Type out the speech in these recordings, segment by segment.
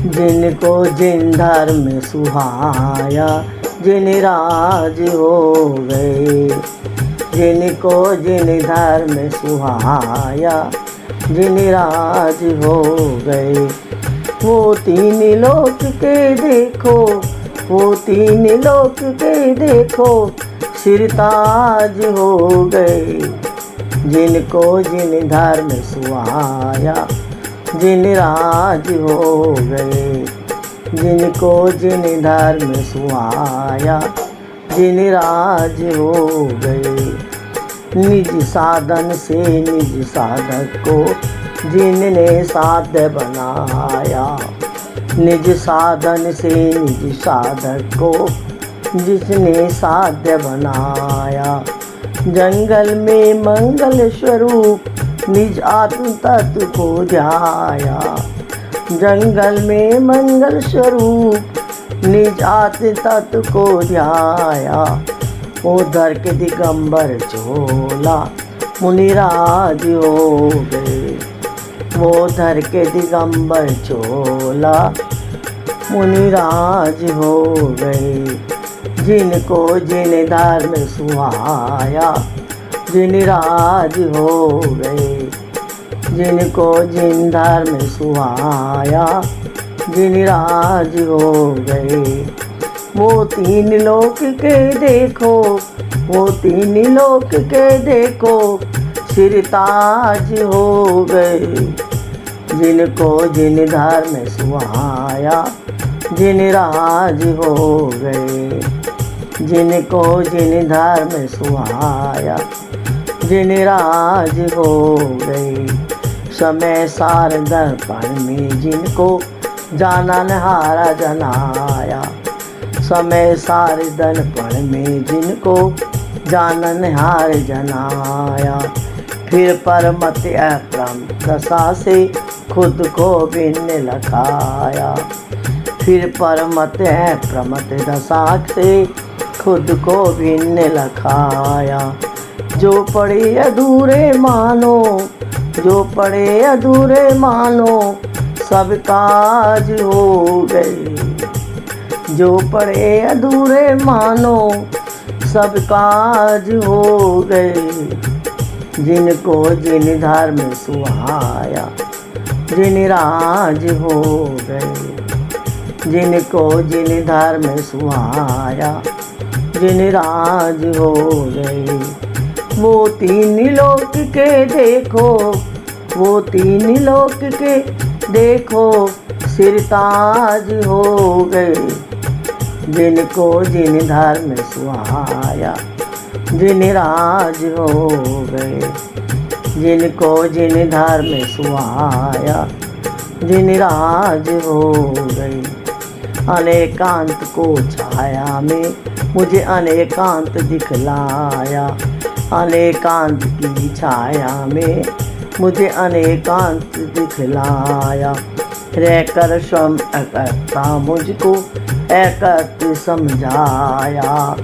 जिनको जिन धर्म सुहाया, जिन राज हो गए। जिनको जिन धर्म सुहाया, जिन राज हो गए। वो तीन लोक के देखो, वो तीन लोक के देखो, सिरताज हो गए। जिनको जिन धर्म सुहाया, जिन राज हो गए। जिनको जिन धर्म सुहाया, जिन राज हो गए। निज साधन से निज साधक को जिनने साध्य बनाया। निज साधन से निज साधक को जिसने साध्य बनाया। जंगल में मंगल स्वरूप निज आत्म तत्व को ध्याया। जंगल में मंगल स्वरूप निज आत्म तत्व को ध्याया। उधर के दिगंबर चोला मुनिराज हो गए। वो धर के दिगंबर चोला मुनिराज हो गए। जिनको जिन धर्म सुहाया, जिन राज हो गए। जिनको जिन धर्म सुहाया, जिन राज हो गए। वो तीन लोक के देखो, वो तीन लोक के देखो, सिरताज हो गए। जिनको जिन धर्म सुहाया, जिन राज हो गए। जिनको जिन धर्म सुहाया, जिन राज हो गए। समय सार दर्पण में जिनको जाना नहारा जनाया। समय सार दर्पण में जिनको जानन हार जनाया। फिर परमत अक्रम दशा से खुद को भिन्न लखाया। फिर परमत प्रमत दशा से खुद को भिन्न लखाया। जो पड़े अधूरे मानो, जो पड़े अधूरे मानो, सब काज हो गए। जो पड़े अधूरे मानो, सब काज हो गए। जिनको जिन धर्म सुहाया, जिन राज हो गए। जिनको जिन धर्म सुहाया, जिन राज हो गए। वो तीन लोक के देखो, वो तीन लोक के देखो, सिरताज हो गए। जिनको जिन धर्म सुहाया, जिन राज हो गए। जिनको जिन धर्म सुहाया, जिन राज हो गए। अनेकांत को छाया में मुझे अनेकांत दिखलाया। अनेकांत की छाया में मुझे अनेकांत दिखलाया। रहकर स्वयं अकर्ता मुझको एकत्व समझाया।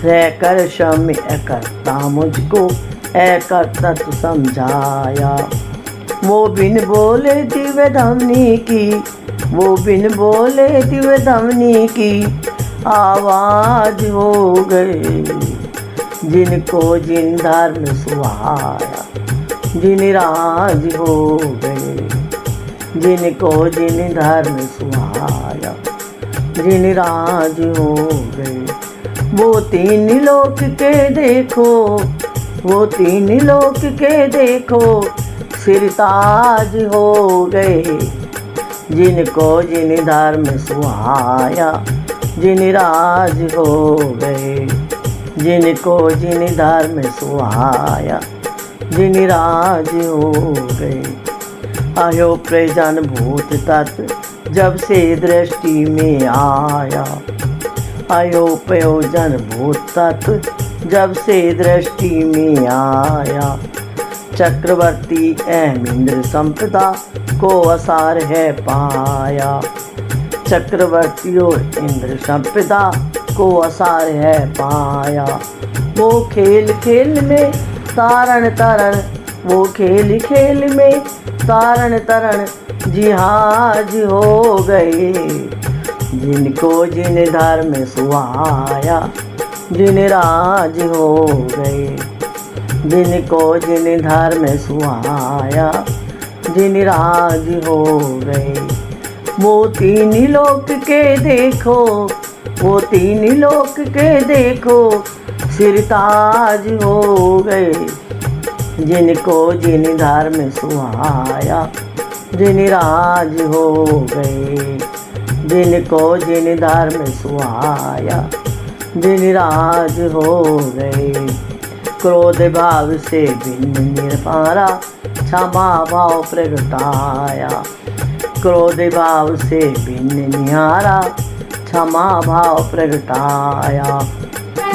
रहकर स्वयं अकर्ता मुझको एकत्व समझाया। वो बिन बोले दिव्य धमनी की, वो बिन बोले दिव्य धमनी की आवाज हो गए। जिनको जिन धर्म सुहाया, जिन राज हो गए। जिनको जिन धर्म सुहाया, जिन राज हो गए। वो तीन लोक के देखो, वो तीन लोक के देखो, सिरताज हो गए। जिनको जिन धर्म सुहाया, जिन राज हो गए। जिनको जिन धर्म सुहाया, जिन राज हो गए। आयो प्रजन भूत तत्व जब से दृष्टि में आया। आयो प्रयोजन भूत तत्व जब से दृष्टि में आया। चक्रवर्ती अहमिंद्र संपदा को असार है पाया। चक्रवर्ती और इंद्र संपदा को असार है पाया। वो खेल खेल में तारण तरण, वो खेल खेल में तारण तरण जिहाज हो गए। जिनको जिन धर्म सुहाया जिन राज हो गए। जिनको जिन धर्म सुहाया जिन राज हो गए। वो तीन लोक के देखो, वो तीन लोक के देखो सिरताज हो गए। जिनको जिन धर्म सुहाया जिन राज हो गए। जिनको जिन धर्म सुहाया जिन राज हो गए। क्रोध भाव से भिन्न निरपारा क्षमा भाव प्रगटाया। क्रोध भाव से भिन्न निहारा क्षमा भाव प्रगटाया।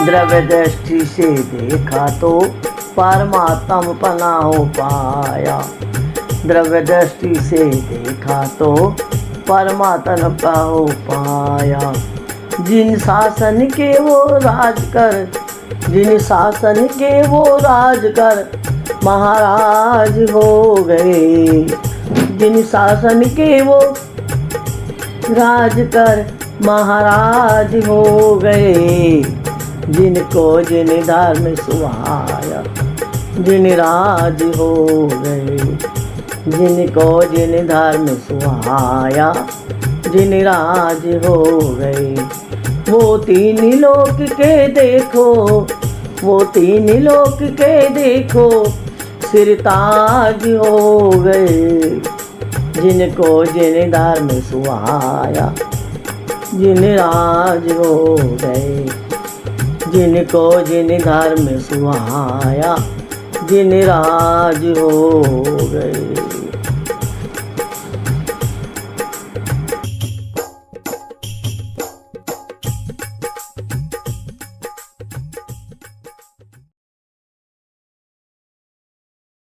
द्रव्य दृष्टि से देखा तो परमात्म पना हो पाया। द्रव्य दृष्टि से देखा तो परमात्मा का हो पाया। जिन शासन के वो राज कर, जिन शासन के वो राज कर महाराज हो गए। जिन शासन के वो राज कर महाराज हो गए। जिनको जिन धर्म सुहाया जिन राज हो गए। जिनको जिन धर्म सुहाया जिन राज हो गए। वो तीन लोक के देखो, वो तीन लोक के देखो सिरताज हो गए। जिनको जिन धर्म सुहाया जिन राज हो गए। जिनको जिन धर्म सुहाया जिन राज हो गए।